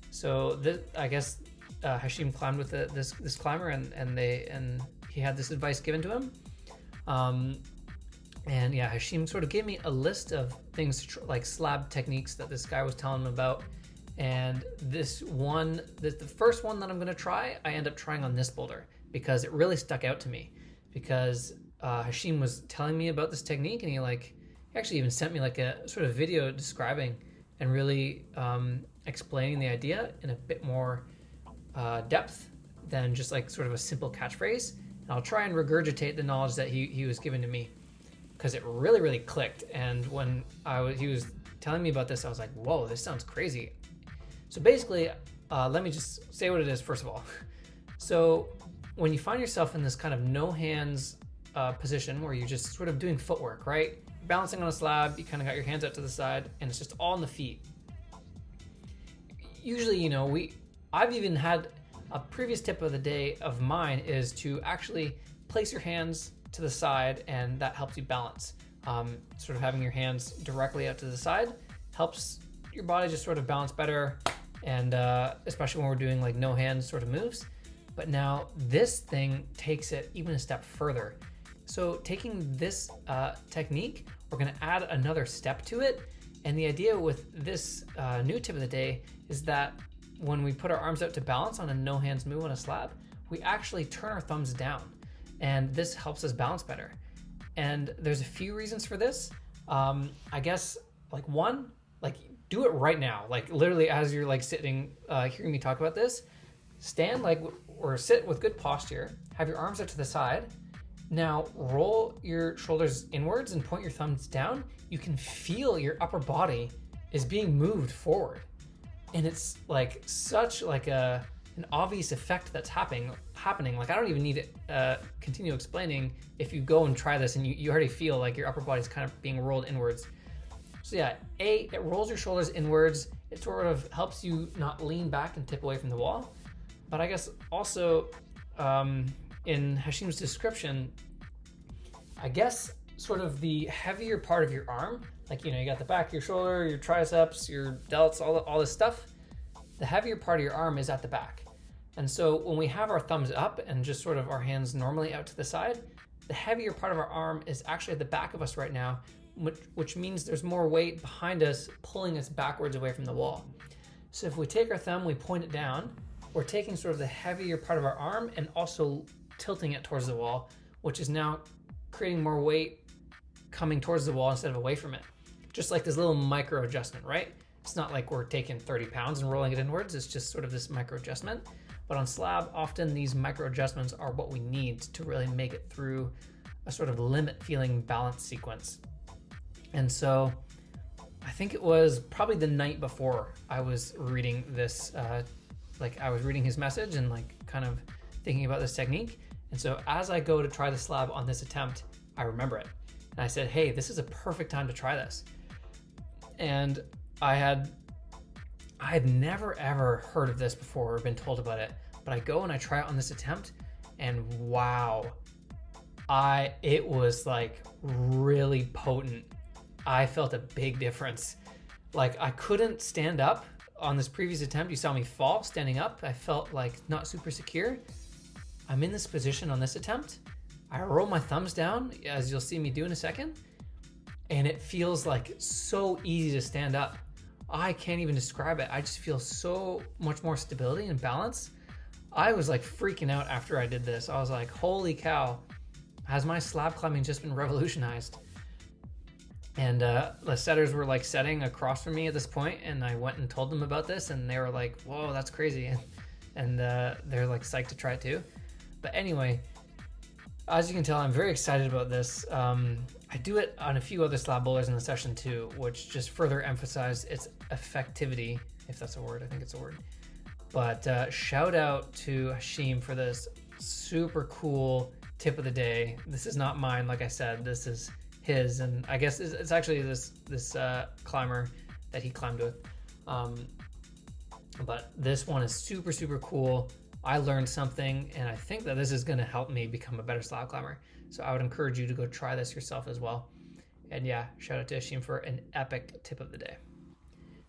So this, I guess Hashim climbed with this climber, and he had this advice given to him. And yeah, Hashim sort of gave me a list of things like slab techniques that this guy was telling him about. And this one, the first one that I'm going to try, I end up trying on this boulder because it really stuck out to me. Because Hashim was telling me about this technique, and he actually even sent me like a sort of video describing and really explaining the idea in a bit more depth than just like sort of a simple catchphrase. And I'll try and regurgitate the knowledge that he was giving to me, because it really clicked. And when he was telling me about this, I was like, whoa, this sounds crazy. So basically, let me just say what it is first of all. So when you find yourself in this kind of no hands position where you're just sort of doing footwork, right? Balancing on a slab, you kind of got your hands out to the side, and it's just all in the feet. Usually, you know, I've even had a previous tip of the day of mine is to actually place your hands to the side, and that helps you balance. Sort of having your hands directly out to the side helps your body just sort of balance better, and especially when we're doing like no hands sort of moves. But now this thing takes it even a step further. So taking this technique, we're gonna add another step to it. And the idea with this new tip of the day is that when we put our arms out to balance on a no hands move on a slab, we actually turn our thumbs down. And this helps us balance better. And there's a few reasons for this. I guess like one, like do it right now. Like literally as you're like sitting, hearing me talk about this, stand like, or sit with good posture, have your arms out to the side. Now roll your shoulders inwards and point your thumbs down. You can feel your upper body is being moved forward. And it's like such like an obvious effect that's happening. Like I don't even need to continue explaining. If you go and try this and you already feel like your upper body's kind of being rolled inwards. So yeah, it rolls your shoulders inwards. It sort of helps you not lean back and tip away from the wall. But I guess also in Hashim's description, I guess sort of the heavier part of your arm, like, you know, you got the back of your shoulder, your triceps, your delts, all this stuff. The heavier part of your arm is at the back. And so when we have our thumbs up and just sort of our hands normally out to the side, the heavier part of our arm is actually at the back of us right now, which means there's more weight behind us pulling us backwards away from the wall. So if we take our thumb, we point it down, we're taking sort of the heavier part of our arm and also tilting it towards the wall, which is now creating more weight coming towards the wall instead of away from it. Just like this little micro adjustment, right? It's not like we're taking 30 pounds and rolling it inwards. It's just sort of this micro adjustment. But on slab, often these micro adjustments are what we need to really make it through a sort of limit feeling balance sequence. And so I think it was probably the night before I was reading this, I was reading his message and like kind of thinking about this technique. And so as I go to try the slab on this attempt, I remember it. And I said, hey, this is a perfect time to try this. And I had never ever heard of this before or been told about it, but I go and I try it on this attempt, and wow, it was like really potent. I felt a big difference. Like I couldn't stand up on this previous attempt. You saw me fall standing up. I felt like not super secure. I'm in this position on this attempt. I roll my thumbs down, as you'll see me do in a second, and it feels like so easy to stand up. I can't even describe it. I just feel so much more stability and balance. I was like freaking out after I did this. I was like, holy cow, has my slab climbing just been revolutionized? And the setters were like setting across from me at this point, and I went and told them about this, and they were like, whoa, that's crazy. And they're like psyched to try it too. But anyway, as you can tell, I'm very excited about this. I do it on a few other slab bowlers in the session too, which just further emphasize its effectivity, if that's a word. I think it's a word. But shout out to Hashim for this super cool tip of the day. This is not mine, like I said. This is his, and I guess it's actually this climber that he climbed with. But this one is super, super cool. I learned something, and I think that this is going to help me become a better slab climber. So I would encourage you to go try this yourself as well. And yeah, shout out to Hashim for an epic tip of the day.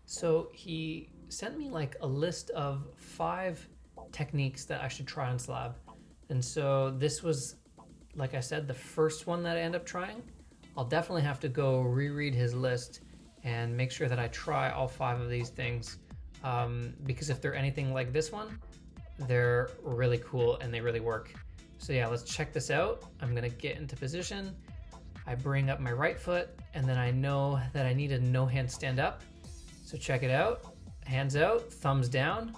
So he sent me like a list of 5 techniques that I should try on slab. And so this was, like I said, the first one that I end up trying. I'll definitely have to go reread his list and make sure that I try all 5 of these things. Because if they're anything like this one, they're really cool and they really work. So yeah, let's check this out. I'm gonna get into position. I bring up my right foot, and then I know that I need a no hand stand up. So check it out. Hands out, thumbs down.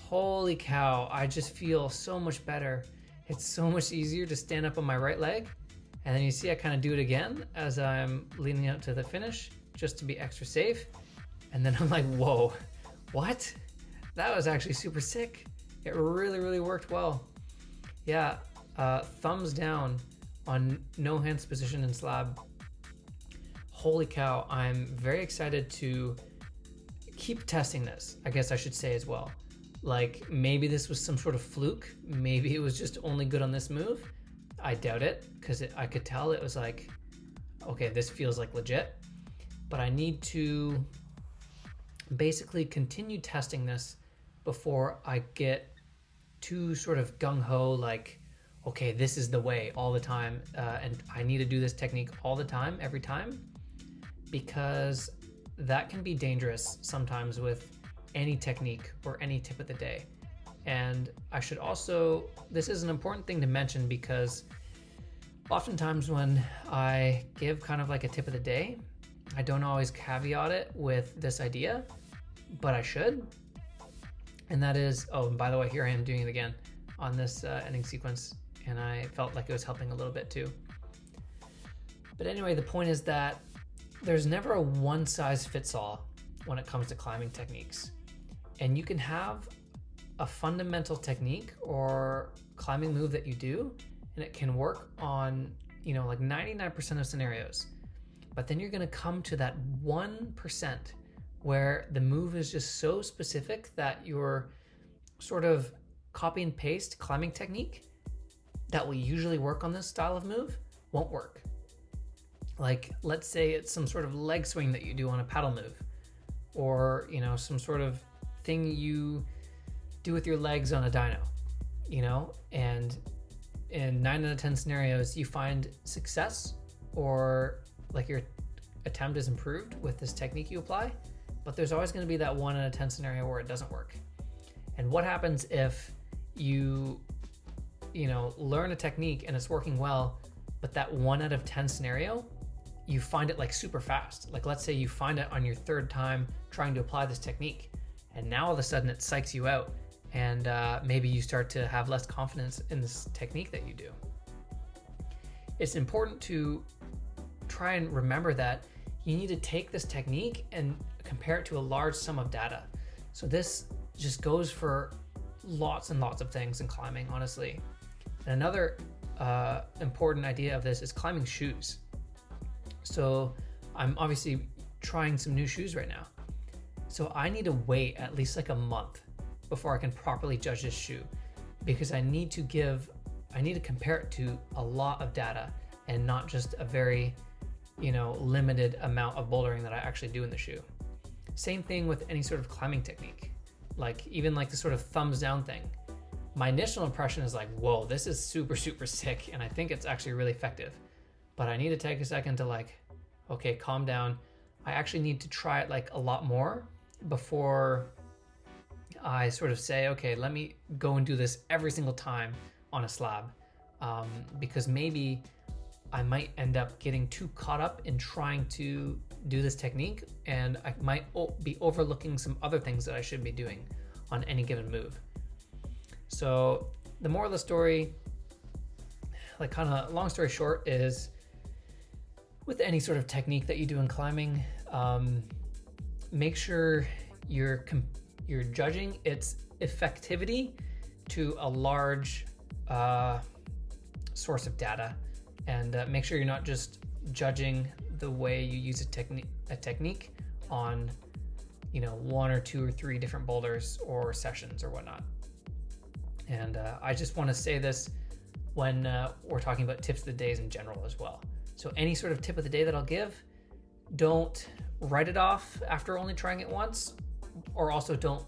Holy cow, I just feel so much better. It's so much easier to stand up on my right leg. And then you see I kind of do it again as I'm leaning out to the finish, just to be extra safe. And then I'm like, whoa, what? That was actually super sick. It really, really worked well. Yeah, thumbs down on no hands position in slab. Holy cow, I'm very excited to keep testing this, I guess I should say as well. Like maybe this was some sort of fluke. Maybe it was just only good on this move. I doubt it, because I could tell it was like, okay, this feels like legit. But I need to basically continue testing this before I get too sort of gung-ho, like, okay, this is the way all the time, and I need to do this technique all the time, every time, because that can be dangerous sometimes with any technique or any tip of the day. And I should also, this is an important thing to mention, because oftentimes when I give kind of like a tip of the day, I don't always caveat it with this idea, but I should. And that is, oh, and by the way, here I am doing it again on this ending sequence, and I felt like it was helping a little bit too. But anyway, the point is that there's never a one size fits all when it comes to climbing techniques. And you can have a fundamental technique or climbing move that you do, and it can work on, you know, like 99% of scenarios. But then you're gonna come to that 1% where the move is just so specific that your sort of copy and paste climbing technique that will usually work on this style of move won't work. Like, let's say it's some sort of leg swing that you do on a paddle move, or, you know, some sort of thing you do with your legs on a dyno, you know, and in 9 out of 10 scenarios, you find success, or like your attempt is improved with this technique you apply, but there's always going to be that 1 out of 10 scenario where it doesn't work. And what happens if you know, learn a technique and it's working well, but that 1 out of 10 scenario, you find it like super fast. Like, let's say you find it on your 3rd time trying to apply this technique, and now all of a sudden it psychs you out and maybe you start to have less confidence in this technique that you do. It's important to try and remember that you need to take this technique and compare it to a large sum of data. So this just goes for lots and lots of things in climbing, honestly. And another important idea of this is climbing shoes. So I'm obviously trying some new shoes right now. So I need to wait at least like a month before I can properly judge this shoe, because I need to compare it to a lot of data and not just a very, limited amount of bouldering that I actually do in the shoe. Same thing with any sort of climbing technique, like even like the sort of thumbs down thing. My initial impression is like, whoa, this is super, super sick. And I think it's actually really effective, but I need to take a second to like, okay, calm down. I actually need to try it like a lot more before I sort of say, okay, let me go and do this every single time on a slab. Because maybe I might end up getting too caught up in trying to do this technique, and I might be overlooking some other things that I should be doing on any given move. So the moral of the story, like kind of long story short, is with any sort of technique that you do in climbing, make sure you're judging its effectivity to a large source of data, and make sure you're not just judging the way you use a technique on, one or two or three different boulders or sessions or whatnot. And I just want to say this when we're talking about tips of the days in general as well. So any sort of tip of the day that I'll give, don't write it off after only trying it once, or also don't,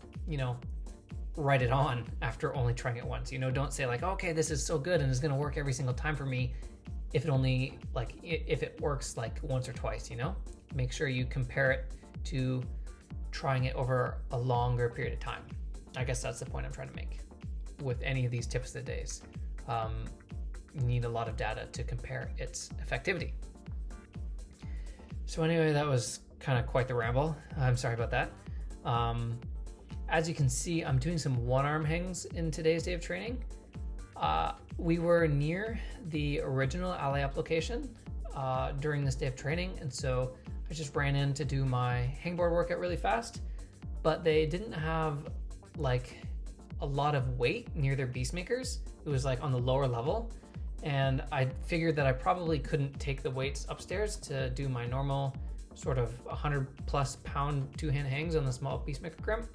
write it on after only trying it once. Don't say like, okay, this is so good and it's going to work every single time for me if it works like once or twice. Make sure you compare it to trying it over a longer period of time. I guess that's the point I'm trying to make with any of these tips of the days. You need a lot of data to compare its effectivity. So anyway, that was kind of quite the ramble. I'm sorry about that. As you can see, I'm doing some one-arm hangs in today's day of training. We were near the original Allez Up location during this day of training, and so I just ran in to do my hangboard workout really fast, but they didn't have like a lot of weight near their beast makers. It was like on the lower level, and I figured that I probably couldn't take the weights upstairs to do my normal sort of 100+ pound two-hand hangs on the small beast maker crimp.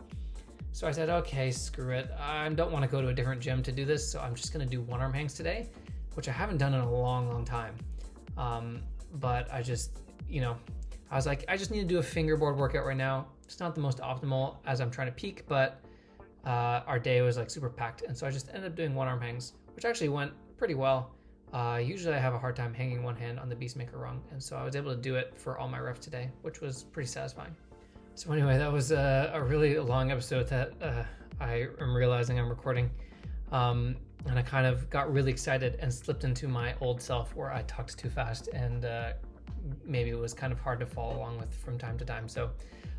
So I said, okay, screw it. I don't want to go to a different gym to do this, so I'm just going to do one-arm hangs today, which I haven't done in a long, long time. But I just, I was like, I just need to do a fingerboard workout right now. It's not the most optimal as I'm trying to peak, but our day was like super packed, and so I just ended up doing one-arm hangs, which actually went pretty well. Usually I have a hard time hanging one hand on the beast maker rung, and so I was able to do it for all my reps today, which was pretty satisfying. So anyway, that was a really long episode that I am realizing I'm recording. And I kind of got really excited and slipped into my old self where I talked too fast, and maybe it was kind of hard to follow along with from time to time. So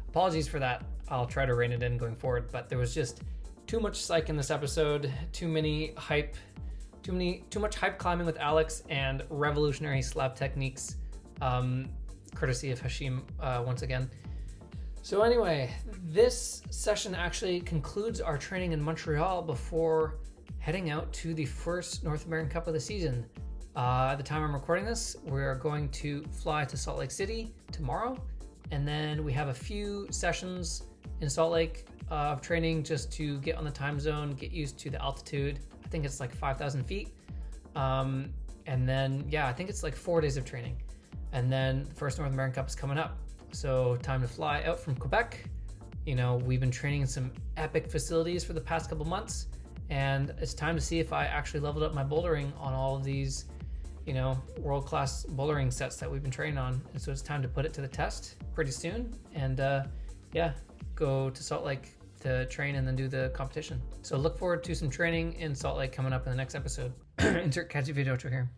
apologies for that. I'll try to rein it in going forward, but there was just too much psych in this episode, too much hype climbing with Alex, and revolutionary slab techniques, courtesy of Hashim once again. So anyway, this session actually concludes our training in Montreal before heading out to the first North American Cup of the season. At the time I'm recording this, we're going to fly to Salt Lake City tomorrow, and then we have a few sessions in Salt Lake of training just to get on the time zone, get used to the altitude. I think it's like 5,000 feet. And then, I think it's like 4 days of training. And then the first North American Cup is coming up. So time to fly out from Quebec. We've been training in some epic facilities for the past couple months, and it's time to see if I actually leveled up my bouldering on all of these, world-class bouldering sets that we've been training on. And so it's time to put it to the test pretty soon, and go to Salt Lake to train and then do the competition. So look forward to some training in Salt Lake coming up in the next episode. Insert catchy video outro here.